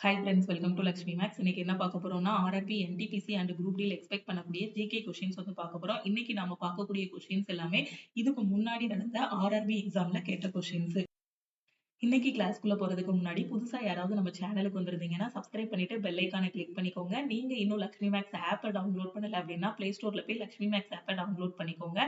Hi friends, welcome to Lakshmi maths. இன்னைக்கு என்ன பார்க்க போறோம்னா, ஆர்ஆர்பி, என்டிபிசி அண்ட் குரூப் டில எக்ஸ்பெக்ட் பண்ணக்கூடிய ஜிகே கொஸ்டின்ஸ் வந்து பார்க்க போறோம். இன்னைக்கு நாம பார்க்கக்கூடிய கொஸ்டின்ஸ் எல்லாமே இதுக்கு முன்னாடி நடந்த ஆர்ஆர்பி எக்ஸாம்ல கேட்ட கொஸ்டின்ஸ். இன்னைக்கு கிளாஸ்க்குள்ள போறதுக்கு முன்னாடி புதுசா யாராவது நம்ம சேனலுக்கு வந்திருந்தீங்கன்னா சப்ஸ்கிரைப் பண்ணிட்டு பெல் ஐகானை கிளிக் பண்ணிக்கோங்க. நீங்க இன்னும் லக்ஷ்மி மேக்ஸ் ஆப்பை டவுன்லோட் பண்ணல அப்படின்னா பிளே ஸ்டோர்ல போய் லக்ஷ்மி மேக்ஸ் ஆப்பை டவுன்லோட் பண்ணிக்கோங்க.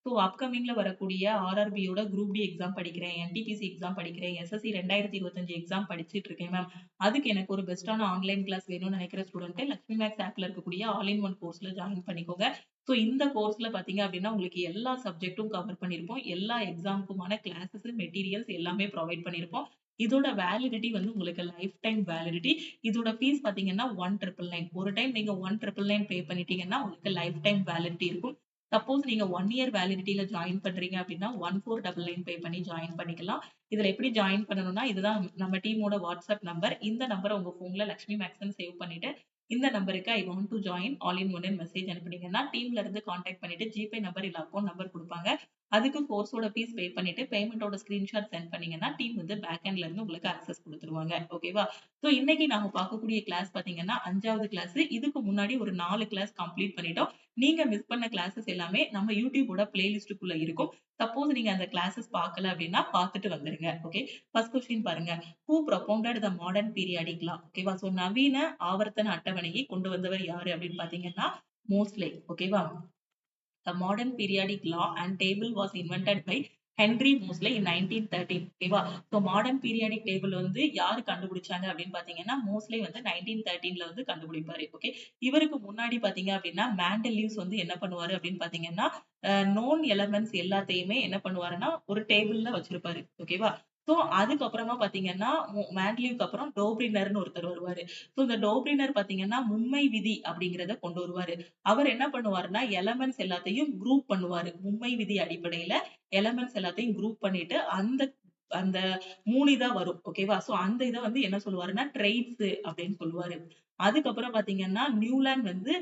ஸோ அப்கமிங்ல வரக்கூடிய ஆர்ஆர்பியோட குரூப் டி எக்ஸாம் படிக்கிறேன், என்டிபிசி எக்ஸாம் படிக்கிறேன், எஸ்எஸ்சி 2025 எக்ஸாம் படிச்சிட்டு இருக்கேன் மேம். அதுக்கு எனக்கு ஒரு பெஸ்ட்டான ஆன்லைன் கிளாஸ் வேணும்னு நினைக்கிற ஸ்டூடெண்ட் லக்ஷ்மி மேக்ஸ் ஆப்ல இருக்கக்கூடிய ஆல் இன் ஒன் கோர்ஸ்ல ஜாயின் பண்ணிக்கோங்க. ஸோ இந்த கோர்ஸ்ல பாத்தீங்க அப்படின்னா உங்களுக்கு எல்லா சப்ஜெக்ட்டும் கவர் பண்ணியிருப்போம். எல்லா எக்ஸாமுக்குமான கிளாஸஸ், மெட்டீரியல்ஸ் எல்லாமே ப்ரொவைட் பண்ணியிருப்போம். இதோட வேலிடிட்டி வந்து உங்களுக்கு லைஃப் டைம் வேலிடிட்டி. இதோட ஃபீஸ் பாத்தீங்கன்னா 1999. ஒரு டைம் நீங்க 1999 பே பண்ணிட்டீங்கன்னா உங்களுக்கு லைஃப் டைம் வேலிடிட்டி இருக்கும். சப்போஸ் நீங்க 1 இயர் வேலிடிட்டில ஜாயின் பண்றீங்க அப்படின்னா 1499 பே பண்ணி ஜாயின் பண்ணிக்கலாம். இதுல எப்படி ஜாயின் பண்ணணும்னா, இதுதான் நம்ம டீமோட வாட்ஸ்அப் நம்பர். இந்த நம்பரை உங்க போன்ல லக்ஷ்மி மேக்ஸ்ன்னு சேவ் பண்ணிட்டு இந்த நம்பருக்கு I want to join all in one message அனுப்புனீங்கன்னா டீம்ல இருந்து கான்டாக்ட் பண்ணிட்டு ஜிபே நம்பர் இல்ல அக்கௌண்ட் நம்பர் கொடுப்பாங்க. அதுக்கு கோர்ஸோட ஃபீஸ் பே பண்ணிட்டு பேமெண்டோட ஸ்கிரீன்ஷாட் சென்ட் பண்ணீங்கன்னா டீம் வந்து பேக் எண்ட்ல இருந்து உங்களுக்கு அக்சஸ் கொடுத்துருவாங்க. ஓகேவா? ஸோ இன்னைக்கு நாம பார்க்கக்கூடிய கிளாஸ் பாத்தீங்கன்னா 5வது கிளாஸ். இதுக்கு முன்னாடி ஒரு 4 கிளாஸ் கம்ப்ளீட் பண்ணிட்டோம். நீங்க மிஸ் பண்ண கிளாஸஸ் எல்லாமே நம்ம யூடியூபோட பிளேலிஸ்டுக்குள்ள இருக்கும். சப்போஸ் நீங்க அந்த கிளாஸஸ் பார்க்கல அப்படின்னா பார்த்துட்டு வந்துருங்க. ஓகே, ஃபர்ஸ்ட் கொஸ்டின் பாருங்க. Who propounded the modern periodic law? ஓகேவா? ஸோ நவீன ஆவர்த்தன அட்டவணையை கொண்டு வந்தவர் யாரு அப்படின்னு பாத்தீங்கன்னா மோஸ்லே. ஓகேவா? The modern periodic law and table was invented by Henry மோஸ்லே in 1913. ஓகேவா? ஸோ மாடர்ன் பீரியாடிக் டேபிள் வந்து யாரு கண்டுபிடிச்சாங்க அப்படின்னு பாத்தீங்கன்னா மோஸ்ட்லி வந்து 1913ல வந்து கண்டுபிடிப்பாரு. ஓகே, இவருக்கு முன்னாடி பாத்தீங்க அப்படின்னா மேண்டலிவ்ஸ் வந்து என்ன பண்ணுவாரு அப்படின்னு பாத்தீங்கன்னா நோன் எலமெண்ட்ஸ் எல்லாத்தையுமே என்ன பண்ணுவாருன்னா ஒரு டேபிள்ல வச்சிருப்பாரு. ஓகேவா? ஸோ அதுக்கப்புறமா பாத்தீங்கன்னா மேண்ட்லிவ்க்கு அப்புறம் டோப்ரினர்னு ஒருத்தர் வருவாரு. ஸோ இந்த டோப்ரினர் பாத்தீங்கன்னா மும்மை விதி அப்படிங்கிறத கொண்டு வருவாரு. அவர் என்ன பண்ணுவாருன்னா எலமெண்ட்ஸ் எல்லாத்தையும் குரூப் பண்ணுவாரு. மும்மை விதி அடிப்படையில எலமெண்ட்ஸ் எல்லாத்தையும் குரூப் பண்ணிட்டு அந்த அந்த 3 இதா வரும். ஓகேவா? சோ அந்த இத வந்து என்ன சொல்லுவாருன்னா ட்ரெய்ட்ஸ் அப்படின்னு சொல்லுவாரு. அதுக்கப்புறம் பாத்தீங்கன்னா நியூலாண்ட் வந்து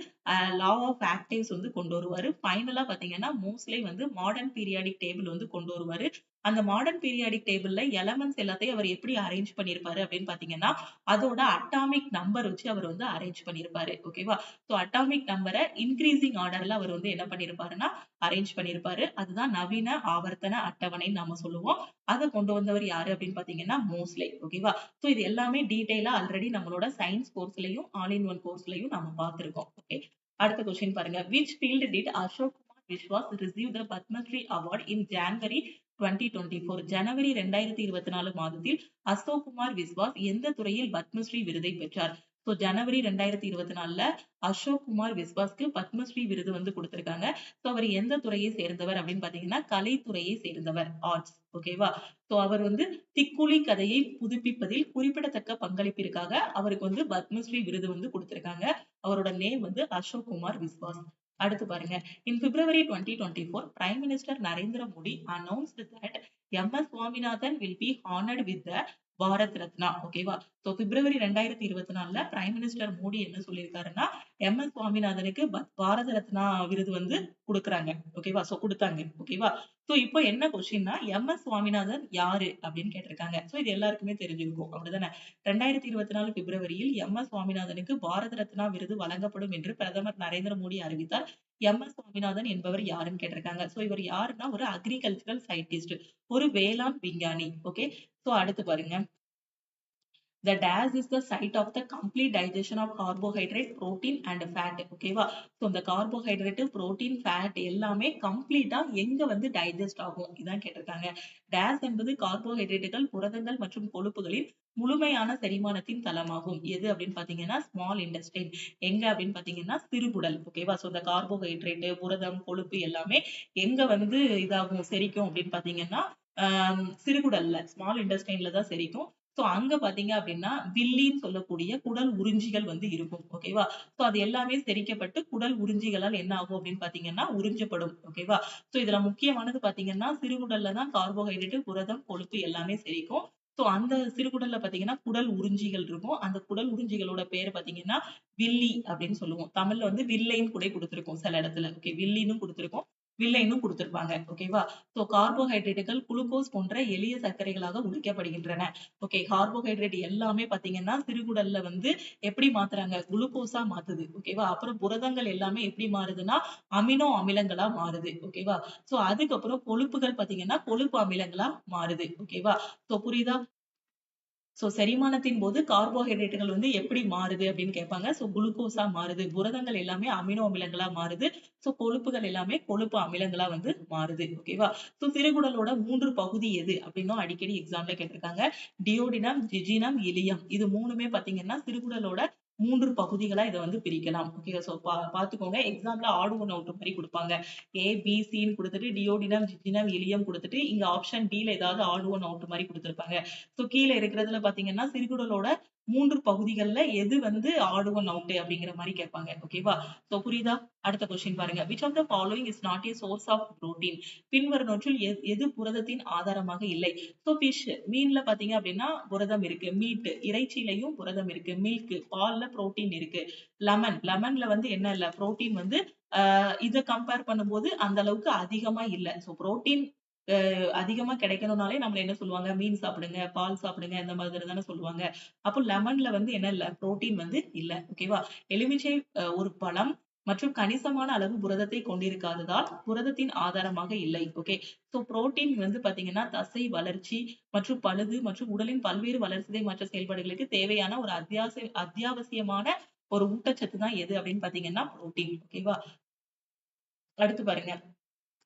லா ஆஃப் ஆக்டிவ்ஸ் வந்து கொண்டு வருவாரு. ஃபைனலா பாத்தீங்கன்னா மோஸ்ட்லி வந்து மாடர்ன் பீரியாடிக் டேபிள் வந்து கொண்டு வருவாரு. அந்த மாடர்ன் பீரியாடிக் டேபிள்ல எலமெண்ட்ஸ் எல்லாத்தையும் அவர் எப்படி அரேஞ்ச் பண்ணியிருப்பாரு அப்படின்னு பாத்தீங்கன்னா அதோட அட்டாமிக் நம்பர் வச்சு அவர் வந்து அரேஞ்ச் பண்ணியிருப்பாரு. ஓகேவா? சோ அட்டாமிக் நம்பரை இன்கிரீசிங் ஆர்டர்ல அவர் வந்து என்ன பண்ணியிருப்பாருன்னா அரேஞ்ச் பண்ணியிருப்பாரு. அதுதான் நவீன ஆவர்த்தன அட்டவணைன்னு நாம சொல்லுவோம். அதை கொண்டு வந்தவர் யாரு அப்படின்னு பாத்தீங்கன்னா மோஸ்லே. ஓகேவா? சோ இது எல்லாமே டீடைலா ஆல்ரெடி நம்மளோட சயின்ஸ் கோர்ஸ்லயும் ஆல் இன் ஒன் கோர்ஸ்லயும் நாம பார்த்திருக்கோம். ஓகே, அடுத்த கொஸ்டின் பாருங்க. Which field did Ashok Kumar Vishwas receive the Padma Shri award in January 2024? ஜனவரி 2024 மாதத்தில் அசோக் குமார் விஸ்வாஸ் எந்த துறையில் பத்மஸ்ரீ விருதை பெற்றார்? ஸோ ஜனவரி 2024ல அசோக் குமார் விஸ்வாஸ்க்கு பத்மஸ்ரீ விருது வந்து கொடுத்திருக்காங்க. ஸோ அவர் எந்த துறையை சேர்ந்தவர் அப்படின்னு பாத்தீங்கன்னா கலைத்துறையை சேர்ந்தவர், ஆர்ட்ஸ். ஓகேவா? ஸோ அவர் வந்து திக்குலி கதையை புதுப்பிப்பதில் குறிப்பிடத்தக்க பங்களிப்பிற்காக அவருக்கு வந்து பத்மஸ்ரீ விருது வந்து கொடுத்திருக்காங்க. அவரோட நேம் வந்து அசோக் குமார் விஸ்வாஸ். அடுத்து பாருங்க. In February 2024, Prime Minister Narendra Modi announced that M.S. Swaminathan will be honored with the Bharat Ratna. ஓகேவா? சோ பிப்ரவரி 2024ல பிரைம் மினிஸ்டர் மோடி என்ன சொல்லியிருக்காருன்னா எம்.எஸ். சுவாமிநாதனுக்கு பாரத ரத்னா விருது வந்து குடுக்குறாங்க. ஓகேவா? சோ குடுத்தாங்க. ஓகேவா? சோ இப்போ என்ன கொஸ்டின்னா எம்.எஸ். சுவாமிநாதன் யாரு அப்படின்னு கேட்டிருக்காங்க. சோ இது எல்லாருக்குமே தெரிஞ்சிருக்கும். அப்படிதானே? 2024 பிப்ரவரியில் எம்.எஸ். சுவாமிநாதனுக்கு பாரத ரத்னா விருது வழங்கப்படும் என்று பிரதமர் நரேந்திர மோடி அறிவித்தார். எம்.எஸ். சுவாமிநாதன் என்பவர் யாருன்னு கேட்டிருக்காங்க. சோ இவர் யாருன்னா ஒரு அக்ரிகல்ச்சரல் சயின்டிஸ்ட், ஒரு வேளாண் விஞ்ஞானி. ஓகே, சோ அடுத்து பாருங்க. The dash is the site of the complete digestion of carbohydrate, protein and fat. ஓகேவா? சோ இந்த கார்போஹைட்ரேட், புரோட்டீன், ஃபேட் எல்லாமே கம்ப்ளீட்டா எங்க வந்து டைஜஸ்ட் ஆகும் இதான் கேட்டிருக்காங்க. டேஷ் என்பது கார்போஹைட்ரேட்டுகள், புரதங்கள் மற்றும் கொழுப்புகளின் முழுமையான செரிமானத்தின் தளமாகும். எது அப்படின்னு பாத்தீங்கன்னா ஸ்மால் இன்டெஸ்டைன். எங்க அப்படின்னு பாத்தீங்கன்னா சிறுகுடல். ஓகேவா? சோ இந்த கார்போஹைட்ரேட், புரதம், கொழுப்பு எல்லாமே எங்க வந்து இதாகும் செரிக்கும் அப்படின்னு பாத்தீங்கன்னா சிறுகுடல்ல, ஸ்மால் இன்டெஸ்டைன்ல தான் செரிக்கும். சோ அங்க பாத்தீங்க அப்படின்னா வில்லின்னு சொல்லக்கூடிய குடல் உறிஞ்சிகள் வந்து இருக்கும். ஓகேவா? சோ அது எல்லாமே செரிக்கப்பட்டு குடல் உறிஞ்சிகளால் என்ன ஆகும் அப்படின்னு பாத்தீங்கன்னா உறிஞ்சப்படும். ஓகேவா? சோ இதுல முக்கியமானது பாத்தீங்கன்னா சிறுகுடல்ல தான் கார்போஹைட்ரேட், புரதம், கொழுப்பு எல்லாமே செரிக்கும். சோ அந்த சிறுகுடல்ல பாத்தீங்கன்னா குடல் உறிஞ்சிகள் இருக்கும். அந்த குடல் உறிஞ்சிகளோட பேரு பாத்தீங்கன்னா வில்லி அப்படின்னு சொல்லுவோம். தமிழ்ல வந்து வில்லைன்னு கூட குடுத்திருக்கோம் சில இடத்துல. ஓகே, வில்லின்னு குடுத்திருக்கோம். வில்லைன்னு கொடுத்திருப்பாங்க. ஓகேவா? சோ கார்போஹைட்ரேட்டுகள் குளுக்கோஸ் போன்ற எளிய சர்க்கரைகளாக உடைக்கப்படுகின்றன. ஓகே, கார்போஹைட்ரேட் எல்லாமே பாத்தீங்கன்னா சிறுகுடல்ல வந்து எப்படி மாத்துறாங்க? குளுக்கோஸா மாத்துது. ஓகேவா? அப்புறம் புரதங்கள் எல்லாமே எப்படி மாறுதுன்னா அமினோ அமிலங்களா மாறுது. ஓகேவா? சோ அதுக்கப்புறம் கொழுப்புகள் பாத்தீங்கன்னா கொழுப்பு அமிலங்களா மாறுது. ஓகேவா? சோ புரியுதா? சோ செரிமானத்தின் போது கார்போஹைட்ரேட்டுகள் வந்து எப்படி மாறுது அப்படின்னு கேட்பாங்க. சோ குளுக்கோஸா மாறுது. புரதங்கள் எல்லாமே அமினோ அமிலங்களா மாறுது. சோ கொழுப்புகள் எல்லாமே கொழுப்பு அமிலங்களா வந்து மாறுது. ஓகேவா? சோ சிறுகுடலோட 3 பகுதி எது அப்படின்னும் அடிக்கடி எக்ஸாம்ல கேட்டிருக்காங்க. Duodenum, jejunum, ileum. இது 3மே பாத்தீங்கன்னா சிறுகுடலோட 3 பகுதிகளா இத வந்து பிரிக்கலாம். ஓகே, சோ பாத்துக்கோங்க. எக்ஸாம்ல ஆட் ஒன் அவுட் மாரி குடுப்பாங்க. ஏ, பி, சின்னு குடுத்துட்டு டியோடினம், ஜிஜினம், இலியம் குடுத்துட்டு இங்க ஆப்ஷன் டில ஏதாவது ஆட் ஒன் அவுட் மாரி குடுத்திருப்பாங்க. சோ கீழ இருக்கிறதுல பாத்தீங்கன்னா சிறுகுடலோட 3 பகுதிகள்ல எது வந்து ஆட் ஒன் அவுட் அப்படிங்கிற மாரி கேட்பாங்க. ஓகேவா? சோ புரியுதா? அடுத்த கொஸ்டின் பாருங்க. which of the following is not a source of protein? பின்வருவனவற்றில் எது புரதத்தின் ஆதாரமாக இல்லை? சோ ஃபிஷ், மீன்ல பாத்தீங்க அப்படின்னா புரதம் இருக்கு. மீட், இறைச்சியிலையும் புரதம் இருக்கு. மில்க், பால்ல புரோட்டீன் இருக்கு. லெமன்ல வந்து என்ன இல்ல? புரோட்டீன் வந்து இத கம்பேர் பண்ணும்போது அந்த அளவுக்கு அதிகமா இல்ல. சோ புரோட்டீன் அதிகமா கிடைக்கணும்னாலே நம்மள என்ன சொல்லுவாங்க? மீன் சாப்பிடுங்க, பால் சாப்பிடுங்க இந்த மாதிரி தானே சொல்லுவாங்க. அப்போ லெமன்ல வந்து என்ன இல்ல? புரோட்டீன் வந்து இல்ல. ஓகேவா? எலுமிச்சை ஒரு பழம் மற்றும் கணிசமான அளவு புரதத்தை கொண்டிருக்காததால் புரதத்தின் ஆதாரமாக இல்லை. ஓகே. சோ புரோட்டீன் வந்து பாத்தீங்கன்னா தசை வளர்ச்சி மற்றும் பழுது மற்றும் உடலின் பல்வேறு வளர்சிதை மாற்ற செயல்பாடுகளுக்கு தேவையான ஒரு அத்தியாவசியமான ஒரு ஊட்டச்சத்து தான் எது அப்படின்னு பாத்தீங்கன்னா புரோட்டீன். ஓகேவா? அடுத்து பாருங்க.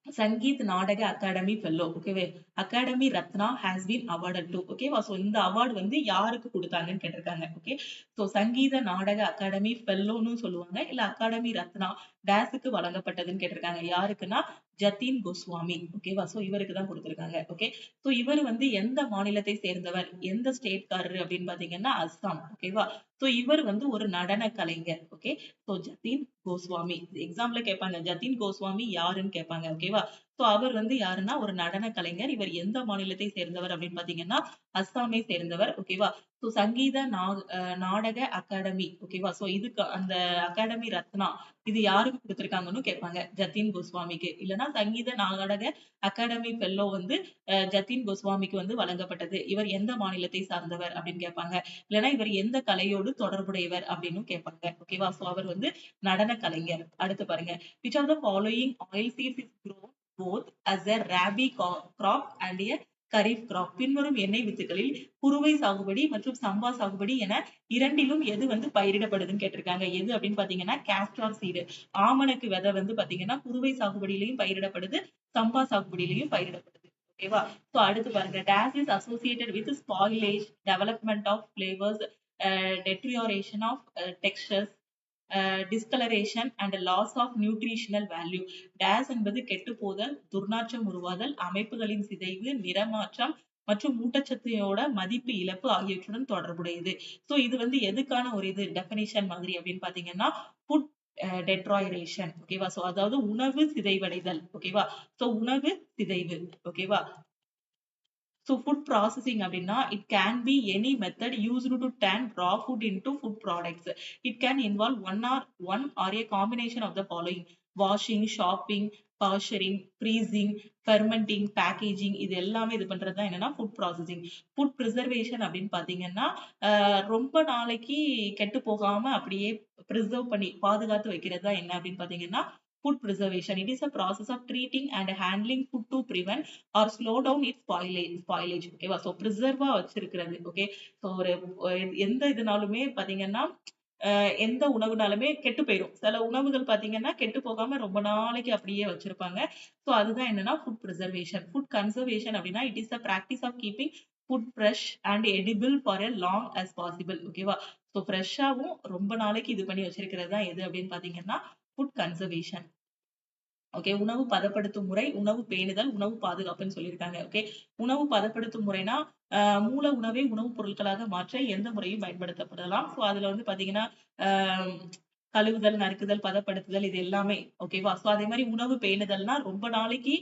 சங்கீத் நாடக அகாடமி ஃபெல்லோ. ஓகேவே. Akademi Ratna has been awarded to. ஓகேவா? சோ இந்த அவார்ட் வந்து யாருக்கு குடுத்தாங்கன்னு கேட்டிருக்காங்க. ஓகே. சோ சங்கீத நாடக அகாடமி ஃபெல்லோன்னு சொல்லுவாங்க. இல்ல அகாடமி ரத்னா டேஸுக்கு வழங்கப்பட்டதுன்னு கேட்டிருக்காங்க. யாருக்குன்னா ஜதீன் கோஸ்வாமி. ஓகேவா? சோ இவருக்கு தான் குடுத்திருக்காங்க. ஓகே. சோ இவர் வந்து எந்த மாநிலத்தை சேர்ந்தவர்? எந்த ஸ்டேட்காரரு அப்படின்னு பாத்தீங்கன்னா அஸ்ஸாம். ஓகேவா? சோ இவர் வந்து ஒரு நடன கலைஞர். ஓகே. சோ ஜதீன் கோஸ்வாமி. எக்ஸாம்ல கேட்பாங்க. ஜதீன் கோஸ்வாமி யாருன்னு கேட்பாங்க. ஓகேவா? சோ அவர் வந்து யாருன்னா ஒரு நடன கலைஞர். இவர் எந்த மாநிலத்தை சேர்ந்தவர் அப்படின்னு பாத்தீங்கன்னா அஸ்ஸாமை சேர்ந்தவர். ஓகேவா? சோ சங்கீத நாடக அகாடமி. ஓகேவா? சோ இதுக்கு அந்த அகாடமி ரத்னா இது யாருக்கு குடுத்திருக்காங்கன்னு கேட்பாங்க. ஜதீன் கோஸ்வாமிக்கு. இல்லன்னா சங்கீத நாடக அகாடமி ஃபெல்லோ வந்து ஜதீன் கோஸ்வாமிக்கு வந்து வழங்கப்பட்டது. இவர் எந்த மாநிலத்தை சார்ந்தவர் அப்படின்னு கேட்பாங்க. இல்லன்னா இவர் எந்த கலையோடு தொடர்புடையவர் அப்படின்னும் கேட்பாங்க. ஓகேவா? சோ அவர் வந்து நடன கலைஞர். அடுத்து பாருங்க. which of the following oil seeds is grown both as a rabi crop and a kharif crop? பின்வரும் எண்ணெய் வித்துகளில் குறுவை சாகுபடி மற்றும் சம்பா சாகுபடி என இரண்டிலும் எது வந்து பயிரிடப்படுதுன்னு கேட்டிருக்காங்க. எது அப்படின்னு பாத்தீங்கன்னா கேஸ்டார் சீடு. ஆமணக்கு விதை வந்து பாத்தீங்கன்னா குறுவை சாகுபடியிலையும் பயிரிடப்படுது, சம்பா சாகுபடியிலையும் பயிரிடப்படுது. ஓகேவா? சோ அடுத்து பாருங்க. This is associated with spoilage, development of flavours, deterioration of textures, discoloration and loss of nutritional value. This என்பது கெட்டுப்போதல், துர்நாற்றம் உருவாதல், அமைப்புகளின் சிதைவு, நிறமாற்றம் மற்றும் ஊட்டச்சத்தையோட மதிப்பு இழப்பு ஆகியவற்றுடன் தொடர்புடையது. சோ இது வந்து எதுக்கான ஒரு இது டெஃபினிஷன் மாதிரி அப்படின்னு பாத்தீங்கன்னா ஃபுட் டெட்ராயரேஷன். ஓகேவா? சோ அதாவது உணவு சிதைவடைதல். ஓகேவா? சோ உணவு சிதைவு. ஓகேவா? So food processing அப்படின்னா it can be any method used to turn raw food into food products. It can involve one or a combination of the following: washing, chopping, pasturing, freezing, fermenting, packaging. இது எல்லாமே இது பண்றது தான் என்னன்னா food processing. Food preservation அப்படின்னு பாத்தீங்கன்னா ரொம்ப நாளைக்கு கெட்டு போகாம அப்படியே preserve பண்ணி பாதுகாத்து வைக்கிறது தான் என்ன அப்படின்னு பாத்தீங்கன்னா food preservation. It is a process of treating and handling food to prevent or slow down its spoilage. ஓகேவா? சோ பிரிசர்வா வச்சிருக்கிறது. ஓகே. சோ ஒரு எந்த இதுனாலுமே பாத்தீங்கன்னா எந்த உணவுனாலுமே கெட்டு போயிரும். சில உணவுகள் பாத்தீங்கன்னா கெட்டு போகாம ரொம்ப நாளைக்கு அப்படியே வச்சிருப்பாங்க. சோ அதுதான் என்னன்னா ஃபுட் பிரிசர்வேஷன். ஃபுட் கன்சர்வேஷன் அப்படின்னா it is the practice of keeping food fresh and edible for a long as possible. ஓகேவா? சோ ஃப்ரெஷ்ஷாவும் ரொம்ப நாளைக்கு இது பண்ணி வச்சிருக்கிறது தான் எது அப்படின்னு பாத்தீங்கன்னா ஃபுட் கன்சர்வேஷன். ஓகே. உணவு பதப்படுத்தும் முறை, உணவு பேணுதல், உணவு பாதுகாப்புன்னு சொல்லியிருக்காங்க. ஓகே. உணவு பதப்படுத்தும் முறைனா மூல உணவை உணவுப் பொருட்களாக மாற்ற எந்த முறையும் பயன்படுத்தப்படலாம். சோ அதுல வந்து பாத்தீங்கன்னா கழுவுதல், நறுக்குதல், பதப்படுத்துதல் இது எல்லாமே. ஓகேவா? சோ அதே மாதிரி உணவு பேணுதல்னா ரொம்ப நாளைக்கு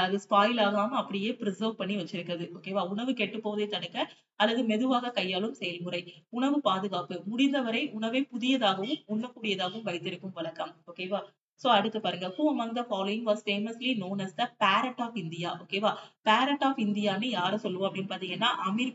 அது ஸ்பாயில் ஆகாம அப்படியே பிரிசர்வ் பண்ணி வச்சிருக்கிறது. ஓகேவா? உணவு கெட்டு போவதை தடுக்க அல்லது மெதுவாக கையாளும் செயல்முறை. உணவு பாதுகாப்பு முடிந்தவரை உணவை புதியதாகவும் உண்ணக்கூடியதாகவும் வைத்திருக்கும் வழக்கம். ஓகேவா? சோ அடுத்து பாருங்க, who among the following was famously known as the parrot of India? ஓகேவா, parrot of Indiaன்னு யார சொல்லுவோம் அப்படின்னு பாத்தீங்கன்னா அமீர்.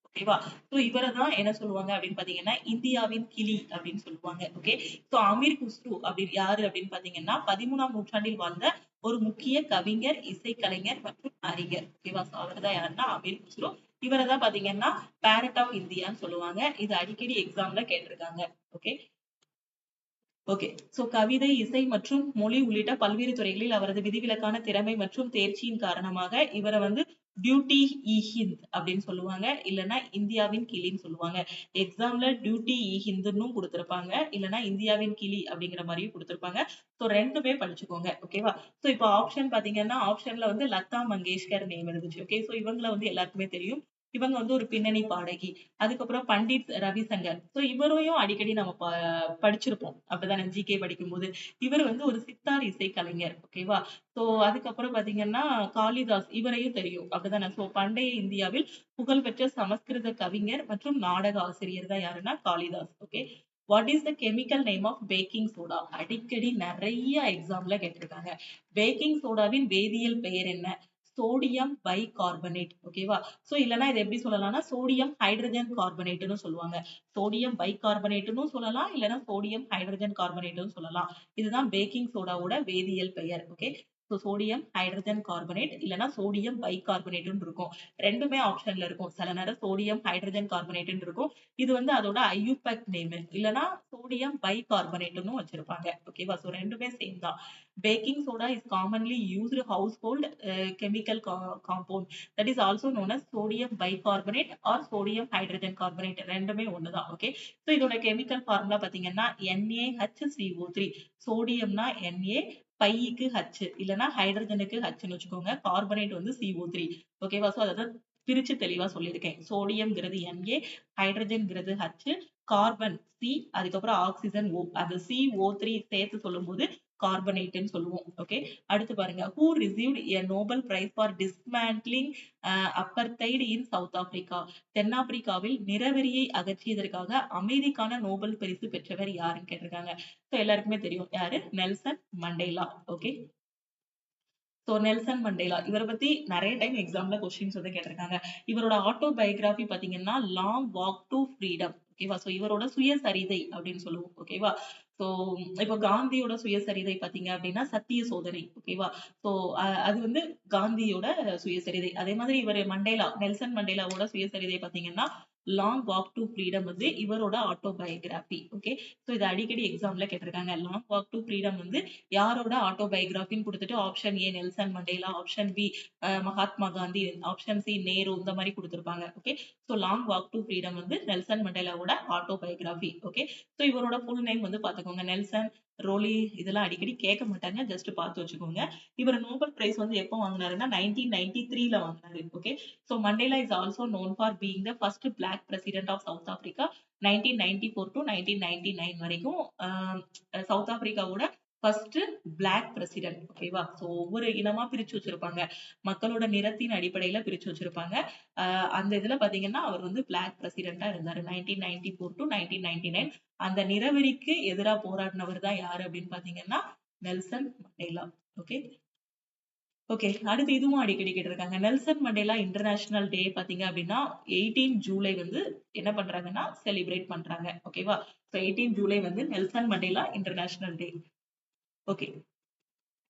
ஓகேவா, சோ இவரதான் என்ன சொல்லுவாங்க அப்படின்னு பாத்தீங்கன்னா இந்தியாவின் கிளி அப்படின்னு சொல்லுவாங்க. ஓகே, சோ அமீர் குஸ்ரு அப்படின்னு யாரு அப்படின்னு பாத்தீங்கன்னா 13ஆம் நூற்றாண்டில் வாழ்ந்த ஒரு முக்கிய கவிஞர், இசைக்கலைஞர் மற்றும் அறிஞர். ஓகேவா, சோ அவர்தான் யாருன்னா அமீர் குஸ்ரு. இவரதான் பாத்தீங்கன்னா பேரட் ஆஃப் இந்தியான்னு சொல்லுவாங்க. இது அடிக்கடி எக்ஸாம்ல கேட்டிருக்காங்க. ஓகே. ஓகே, சோ கவிதை, இசை மற்றும் மொழி உள்ளிட்ட பல்வேறு துறைகளில் அவரது விதிவிலக்கான திறமை மற்றும் தேர்ச்சியின் காரணமாக இவரை வந்து டியூட்டி இ ஹிந்த் அப்படின்னு சொல்லுவாங்க, இல்லைன்னா இந்தியாவின் கிளின்னு சொல்லுவாங்க. எக்ஸாம்ல டியூட்டி இ ஹிந்துன்னு கொடுத்திருப்பாங்க, இல்லைன்னா இந்தியாவின் கிளி அப்படிங்கிற மாதிரியும் கொடுத்திருப்பாங்க. சோ ரெண்டுமே படிச்சுக்கோங்க. ஓகேவா, சோ இப்போ ஆப்ஷன் பாத்தீங்கன்னா ஆப்ஷன்ல வந்து லதா மங்கேஷ்கர் நேம் இருந்துச்சு. ஓகே, சோ இவங்களை வந்து எல்லாருக்குமே தெரியும். இவங்க வந்து ஒரு பின்னணி பாடகி. அதுக்கப்புறம் பண்டிட் ரவிசங்கர். சோ இவரையும் அடிக்கடி நம்ம படிச்சிருப்போம் அப்படிதானே ஜிகே படிக்கும்போது. இவர் வந்து ஒரு சித்தார் இசை கலைஞர். ஓகேவா, சோ அதுக்கப்புறம் பாத்தீங்கன்னா காளிதாஸ், இவரையும் தெரியும் அப்படிதானே. சோ பண்டைய இந்தியாவில் புகழ்பெற்ற சமஸ்கிருத கவிஞர் மற்றும் நாடக ஆசிரியர் தான் யாருன்னா Kalidas. Okay, what is the chemical name of baking soda? அடிக்கடி நிறைய எக்ஸாம்ல கேட்டிருக்காங்க. பேக்கிங் சோடாவின் வேதியியல் பெயர் என்ன? Sodium bicarbonate. ஓகேவா, சோ இல்லனா இதை எப்படி சொல்லலாம்னா சோடியம் ஹைட்ரஜன் கார்பனேட்னு சொல்லுவாங்க. சோடியம் பை கார்பனேட்னு சொல்லலாம், இல்லனா சோடியம் ஹைட்ரஜன் கார்பனேட்னு சொல்லலாம். இதுதான் பேக்கிங் சோடாவோட வேதியியல் பெயர். Okay, so sodium hydrogen carbonate இல்லனா சோடியம் பை கார்பனேட்னு இருக்கும். ரெண்டுமே ஆப்ஷன்ல இருக்கும். சில நேரம் சோடியம் ஹைட்ரஜன் கார்பனேட்னு இருக்கும். இது வந்து அதோட ஐயூபேக் நேம், இல்லனா சோடியம் பை கார்பனேட்னு வச்சிருப்பாங்க. ஓகேவா, சோ ரெண்டுமே சேம் தான். Baking soda is commonly used household chemical compound that is also known as sodium bicarbonate or sodium hydrogen carbonate. ரெண்டுமே ஒண்ணுதான். ஓகே, சோ இதோட கெமிக்கல் ஃபார்முலா பாத்தீங்கன்னா NaHCO3. சோடியம்னா Na, பைக்கு H, இல்லனா ஹைட்ரஜனுக்கு Hன்னு வச்சுக்கோங்க. கார்பனேட் வந்து CO3. ஓகேவா, சோ அதான் பிரிச்சு தெளிவா சொல்லியிருக்கேன். சோடியம்ங்கிறது Na, ஹைட்ரஜன்ங்கிறது H, கார்பன் C, அதுக்கப்புறம் ஆக்சிஜன் O. அந்த CO3 சேர்த்து சொல்லும்போது கார்பனேட்னு சொல்லுவோம். ஓகே, அடுத்து பாருங்க, who received a Nobel Prize for dismantling apartheid in South Africa? தென்னாப்பிரிக்காவில் நிறவெறியை அகற்றியதற்காக அமைதிக்கான நோபல் பரிசு பெற்றவர் யாருன்னு கேட்டிருக்காங்க. சோ எல்லாருக்குமே தெரியும் யாரு, Nelson Mandela. Okay, so Nelson Mandela இவரை பத்தி நிறைய டைம் எக்ஸாம்ல கொஸ்டின்ஸ் வந்து கேட்டிருக்காங்க. இவரோட ஆட்டோபயோகிராபி பாத்தீங்கன்னா லாங் வாக் டு ஃப்ரீடம். ஓகேவா, சோ இவரோட சுயசரிதை அப்படின்னு சொல்லுவோம். ஓகேவா, சோ இப்போ காந்தியோட சுயசரிதை பாத்தீங்க அப்படின்னா சத்திய சோதனை. ஓகேவா, சோ அது வந்து காந்தியோட சுயசரிதை. அதே மாதிரி இவர் மண்டேலா, நெல்சன் மண்டேலாவோட சுயசரிதை பாத்தீங்கன்னா லாங் வாக் டு ஃப்ரீடம் வந்து இவரோட ஆட்டோபயோகிராபி. ஓகே, சோ இது அடிக்கடி எக்ஸாம்ல கேட்டிருக்காங்க. லாங் வாக் டு ஃப்ரீடம் வந்து யாரோட ஆட்டோபயோகிராபின்னு கொடுத்துட்டு option A Nelson Mandela, option B Mahatma Gandhi, option C Nehru, இந்த மாதிரி கொடுத்திருப்பாங்க. Okay, so long walk to freedom வந்து நெல்சன் மண்டேலாவோட ஆட்டோபயோகிராபி. ஓகே, சோ இவரோட ஃபுல் நேம் வந்து பாத்துக்கோங்க, நெல்சன் ரோலி. இதெல்லாம் அடிக்கடி கேட்க மாட்டாங்க, ஜஸ்ட் பார்த்து வச்சுக்கோங்க. இவர் நோபல் பிரைஸ் வந்து எப்போ வாங்கினாருன்னா 1993ல வாங்கினாரு. Okay, so Mandela is also known for being the first black president of South Africa. 1994 to 1999 வரைக்கும் சவுத் ஆப்பிரிக்காவோட ஃபர்ஸ்ட் பிளாக் பிரசிடென்ட். ஓகேவா, சோ ஒவ்வொரு இனமா பிரிச்சு வச்சிருப்பாங்க, மக்களோட நிறத்தின் அடிப்படையில பிரிச்சு வச்சிருப்பாங்க. அந்த இதுல பாத்தீங்கன்னா அவர் வந்து பிளாக் பிரசிடென்டா இருந்தாரு 1994 to 1999. அந்த நிறவெறிக்கு எதிரா போராடினவர் தான் யாரு அப்படின்னு பாத்தீங்கன்னா நெல்சன் மண்டேலா. ஓகே, ஓகே, அடுத்து இதுவும் அடிக்கடி கேட்டிருக்காங்க. நெல்சன் மண்டேலா இன்டர்நேஷனல் டே பாத்தீங்க அப்படின்னா 18 ஜூலை வந்து என்ன பண்றாங்கன்னா செலிப்ரேட் பண்றாங்க. ஓகேவா, 18 ஜூலை வந்து Nelson Mandela international day. Okay,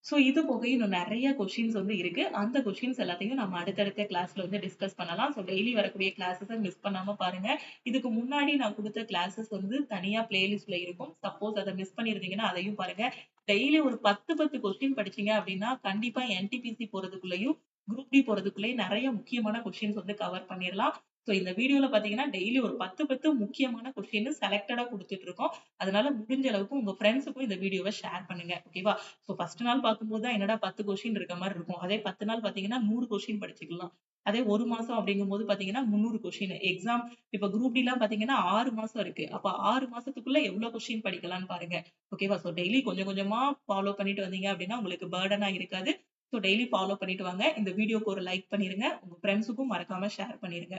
so இது போக இன்னும் நிறைய கொஸ்டின்ஸ் வந்து இருக்கு. அந்த கொஸ்டின்ஸ் எல்லாத்தையும் நம்ம அடுத்தடுத்த கிளாஸ்ல வந்து டிஸ்கஸ் பண்ணலாம். சோ டெய்லி வரக்கூடிய கிளாஸஸை மிஸ் பண்ணாம பாருங்க. இதுக்கு முன்னாடி நான் கொடுத்த கிளாஸஸ் வந்து தனியா பிளேலிஸ்ட்ல இருக்கும். சப்போஸ் அதை மிஸ் பண்ணிருந்தீங்கன்னா அதையும் பாருங்க. டெய்லி ஒரு 10 கொஸ்டின் படிச்சீங்க அப்படின்னா கண்டிப்பா என்டிபிசி போறதுக்குள்ளயும் குரூப் டி போறதுக்குள்ளயும் நிறைய முக்கியமான கொஸ்டின்ஸ் வந்து கவர் பண்ணிடலாம். சோ இந்த வீடியோல பாத்தீங்கன்னா டெய்லி ஒரு 10 முக்கியமான கொஸ்டின் செலக்டடா கொடுத்துட்டு இருக்கோம். அதனால முடிஞ்ச அளவுக்கு உங்க ஃப்ரெண்ட்ஸுக்கும் இந்த வீடியோவை ஷேர் பண்ணுங்க. ஓகேவா, சோ ஃபர்ஸ்ட் நாள் பார்க்கும்போது தான் என்னடா 10 கொஸ்டின் இருக்க மாதிரி இருக்கும். அதே 10 நாள் பாத்தீங்கன்னா 100 கொஸ்டின் படிச்சுக்கலாம். அதே ஒரு மாசம் அப்படிங்கும்போது பாத்தீங்கன்னா 300 கொஸ்டின். எக்ஸாம் இப்ப குரூப் டி எல்லாம் பாத்தீங்கன்னா 6 மாசம் இருக்கு. அப்ப 6 மாசத்துக்குள்ள எவ்வளவு கொஸ்டின் படிக்கலாம்னு பாருங்க. ஓகேவா, சோ டெய்லி கொஞ்சம் கொஞ்சமா ஃபாலோ பண்ணிட்டு வந்தீங்க அப்படின்னா உங்களுக்கு பர்டனா இருக்காது. சோ டெய்லி ஃபாலோ பண்ணிட்டு வாங்க. இந்த வீடியோக்கு ஒரு லைக் பண்ணிருங்க. உங்க ஃப்ரெண்ட்ஸுக்கும் மறக்காம ஷேர் பண்ணிருங்க.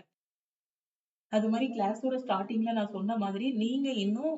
அது மாதிரி கிளாஸோட ஸ்டார்டிங்ல நான் சொன்ன மாதிரி நீங்க இன்னும்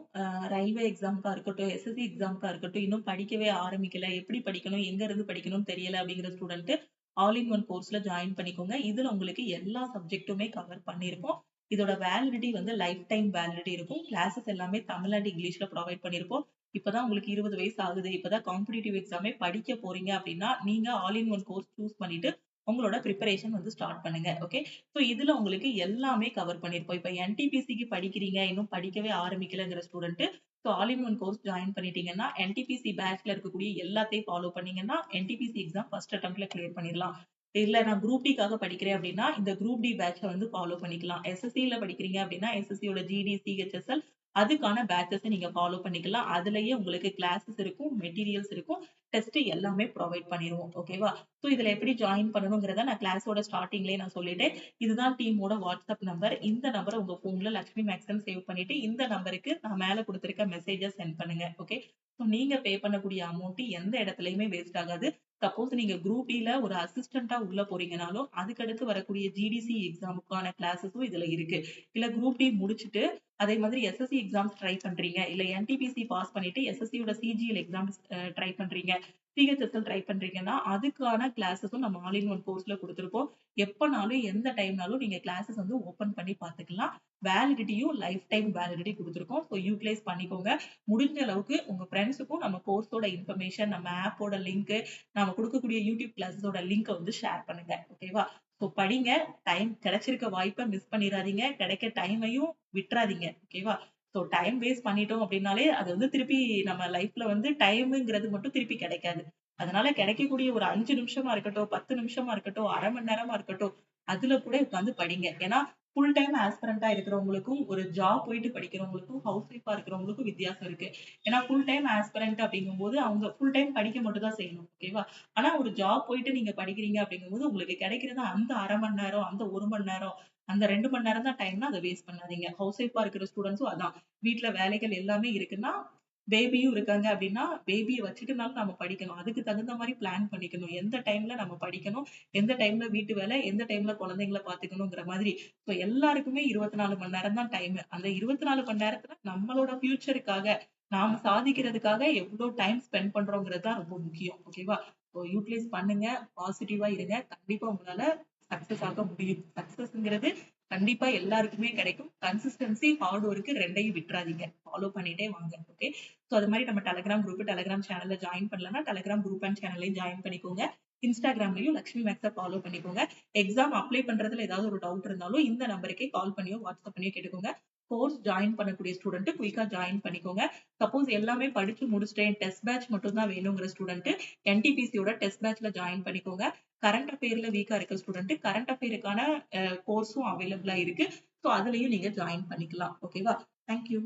ரயில்வே எக்ஸாம்க்கா இருக்கட்டும், எஸ்எஸ்சி எக்ஸாம்க்கா இருக்கட்டும், இன்னும் படிக்கவே ஆரம்பிக்கல. எப்படி படிக்கணும், எங்க இருந்து படிக்கணும்னு தெரியல அப்படிங்கிற ஸ்டூடெண்ட் ஆல் இன் ஒன் கோர்ஸ்ல ஜாயின் பண்ணிக்கோங்க. இதுல உங்களுக்கு எல்லா சப்ஜெக்ட்டுமே கவர் பண்ணியிருப்போம். இதோட வேலிடிட்டி வந்து லைஃப் டைம் வேலிடிட்டி இருக்கும். கிளாஸஸ் எல்லாமே தமிழ் அண்ட் இங்கிலீஷ்ல ப்ரொவைட் பண்ணியிருப்போம். இப்பதான் உங்களுக்கு 20 வயசு ஆகுது. இப்பதான் காம்படிட்டிவ் எக்ஸாமே படிக்க போறீங்க அப்படின்னா, நீங்க all in one course choose பண்ணிட்டு உங்களோட பிரிப்பரேஷன் வந்து ஸ்டார்ட் பண்ணுங்க. ஓகே. ஸோ இதுல உங்களுக்கு எல்லாமே கவர் பண்ணியிருப்போம். இப்ப என்டிபிசிக்கு படிக்கிறீங்க, இன்னும் படிக்கவே ஆரம்பிக்கலங்கிற student so all in one course join பண்ணிட்டீங்கன்னா, என்டிபிசி பேட்ச்ல இருக்கக்கூடிய எல்லாத்தையும் ஃபாலோ பண்ணீங்கன்னா, என்டிபிசி எக்ஸாம் ஃபர்ஸ்ட் அட்டெம்ப்ட்ல கிளியர் பண்ணிடலாம். இல்ல நான் குரூப் டிக்காக படிக்கிறேன் அப்படின்னா, இந்த குரூப் டி பேட்ச்ச வந்து ஃபாலோ பண்ணிக்கலாம். எஸ்எஸ்சில படிக்கிறீங்க அப்படின்னா, எஸ்எஸ்சியோட ஜிடி, சிஹெச்எஸ்எல் அதுக்கான பேட்சஸ நீங்க ஃபாலோ பண்ணிக்கலாம். அதுலயே உங்களுக்கு கிளாஸஸ் இருக்கும், மெட்டீரியல்ஸ் இருக்கும், டெஸ்ட் எல்லாமே ப்ரொவைட் பண்ணிருவோம். ஓகேவா? ஸோ இதுல எப்படி ஜாயின் பண்ணணுங்கிறத நான் கிளாஸோட ஸ்டார்ட்டிங்லயே நான் சொல்லிட்டேன். இதுதான் டீமோட வாட்ஸ்அப் நம்பர். இந்த நம்பர உங்க ஃபோன்ல லக்ஷ்மி மேக்ஸ்ன்னு சேவ் பண்ணிட்டு, இந்த நம்பருக்கு நான் மேல குடுத்திருக்க மெசேஜ சென்ட் பண்ணுங்க. ஓகே. ஸோ நீங்க பே பண்ணக்கூடிய அமௌண்ட் எந்த இடத்துலயுமே வேஸ்ட் ஆகாது. சப்போஸ் நீங்க குரூப் டில ஒரு அசிஸ்டன்ட்டா உள்ள போறீங்கனாலும், அதுக்கடுத்து வரக்கூடிய ஜிடிசி எக்ஸாமுக்கான கிளாஸஸும் இதுல இருக்கு. இல்ல குரூப் டி முடிச்சுட்டு, அதே மாதிரி எஸ்எஸ்சி எக்ஸாம்ஸ் ட்ரை பண்றீங்க. இல்ல என்டிபிசி பாஸ் பண்ணிட்டு எஸ்எஸ்சியோட சிஜிஎல் எக்ஸாம்ஸ் ட்ரை பண்றீங்க. சிஹெச்எஸ்எல் ட்ரை பண்றீங்கன்னா, அதுக்கான கிளாஸஸும் நம்ம ஆல் இன் ஒன் கோர்ஸ்ல குடுத்திருப்போம். எப்பனாலும், எந்த டைம்னாலும் நீங்க கிளாஸஸ் வந்து ஓப்பன் பண்ணி பார்த்துக்கலாம். வேலிடிட்டியும் லைஃப் டைம் வேலிடிட்டி குடுத்திருக்கோம். ஸோ யூட்டிலைஸ் பண்ணிக்கோங்க. முடிஞ்ச அளவுக்கு உங்க ஃப்ரெண்ட்ஸுக்கும் நம்ம கோர்ஸோட இன்ஃபர்மேஷன், நம்ம ஆப்போட லிங்க், நாம குடுக்கக்கூடிய யூடியூப் கிளாஸஸோட லிங்க்க வந்து ஷேர் பண்ணுங்க. ஓகேவா? ஸோ படிங்க. டைம் கிடைச்சிருக்க வாய்ப்ப மிஸ் பண்ணிறாதீங்க. கிடைக்க டைமையும் விட்றாதீங்க. ஓகேவா? ஸோ டைம் வேஸ்ட் பண்ணிட்டோம் அப்படின்னாலே, அது வந்து திருப்பி நம்ம லைஃப்ல வந்து டைம்ங்கிறது மட்டும் திருப்பி கிடைக்காது. அதனால கிடைக்கக்கூடிய ஒரு 5 நிமிஷமா இருக்கட்டும், 10 நிமிஷமா இருக்கட்டும், 1/2 மணி நேரமா இருக்கட்டும், அதுல கூட உட்கார்ந்து படிங்க. ஏன்னா, ஃபுல் டைம் ஆஸ்பிரண்டா இருக்கிறவங்களுக்கும், ஒரு ஜாப் போயிட்டு படிக்கிறவங்களுக்கும், ஹவுஸ் ஒய்ஃபா இருக்கிறவங்களுக்கும் வித்தியாசம் இருக்கு. ஏன்னா, ஃபுல் டைம் ஆஸ்பிரண்ட் அப்படிங்கும்போது, அவங்க ஃபுல் டைம் படிக்க மட்டும் தான் செய்யணும். ஓகேவா? ஆனா, ஒரு ஜாப் போயிட்டு நீங்க படிக்கிறீங்க அப்படிங்கும்போது, உங்களுக்கு கிடைக்கிறது அந்த 1/2 மணி நேரம், அந்த 1 மணி நேரம், அந்த 2 மணி நேரம் தான் டைம்னா, அத வேஸ்ட் பண்ணாதீங்க. ஹவுஸ் ஒய்ஃபா இருக்கிற ஸ்டூடண்ட்ஸும் அதான். வீட்ல வேலைகள் எல்லாமே இருக்குன்னா, பேபியும் இருக்காங்க அப்படின்னா, பேபிய வச்சுட்டுனாலும் நம்ம படிக்கணும். அதுக்கு தகுந்த மாரி பிளான் பண்ணிக்கணும். எந்த டைம்ல நம்ம படிக்கணும், எந்த டைம்ல வீட்டு வேலை, எந்த டைம்ல குழந்தைங்கள பார்த்துக்கணுங்கிற மாதிரி. ஸோ எல்லாருக்குமே 24 மணி நேரம் தான் டைமு. அந்த 24 மணி நேரத்துல நம்மளோட ஃபியூச்சருக்காக, நாம சாதிக்கிறதுக்காக எவ்ளோ டைம் ஸ்பெண்ட் பண்றோங்கிறது தான் ரொம்ப முக்கியம். ஓகேவா? ஸோ யூட்டிலைஸ் பண்ணுங்க. பாசிட்டிவா இருங்க. கண்டிப்பா உங்களால சக்சஸ் ஆக முடியும். சக்சஸ்ங்கிறது கண்டிப்பா எல்லாருக்குமே கிடைக்கும். கன்சிஸ்டன்சி, ஹார்ட் ஒர்க் 2யும் விட்றாதீங்க. ஃபாலோ பண்ணிட்டே வாங்க. ஓகே. சோ அது மாரி நம்ம டெலகிராம் குரூப், டெலகிராம் சேனல்ல ஜாயின் பண்ணலன்னா, டெலகிராம் குரூப் அண்ட் சேனல்லயும் ஜாயின் பண்ணிக்கோங்க. இன்ஸ்டாகிராம்லயும் லக்ஷ்மி மேக்ஸ ஃபாலோ பண்ணிக்கோங்க. எக்ஸாம் அப்ளை பண்றதுல ஏதாவது ஒரு டவுட் இருந்தாலும் இந்த நம்பருக்கே கால் பண்ணியோ, வாட்ஸ்அப் பண்ணியோ கேட்டுக்கோங்க. கோர்ஸ் ஜாயின் பண்ணக்கூடிய ஸ்டூடெண்ட் குயிக்கா ஜாயின் பண்ணிக்கோங்க. சப்போஸ் எல்லாமே படிச்சு முடிச்சுட்டேன், டெஸ்ட் பேட்ச் மட்டும் தான் வேணுங்கிற ஸ்டூடெண்ட் என்டிபிசியோட டெஸ்ட் பேட்ச்ல ஜாயின் பண்ணிக்கோங்க. கரண்ட் அஃபேர்ல வீக்கா இருக்க ஸ்டூடெண்ட் கரண்ட் அஃபேருக்கான கோர்ஸும் அவைலபிளா இருக்கு. சோ அதுலயும் நீங்க ஜாயின் பண்ணிக்கலாம். ஓகேவா? Thank you.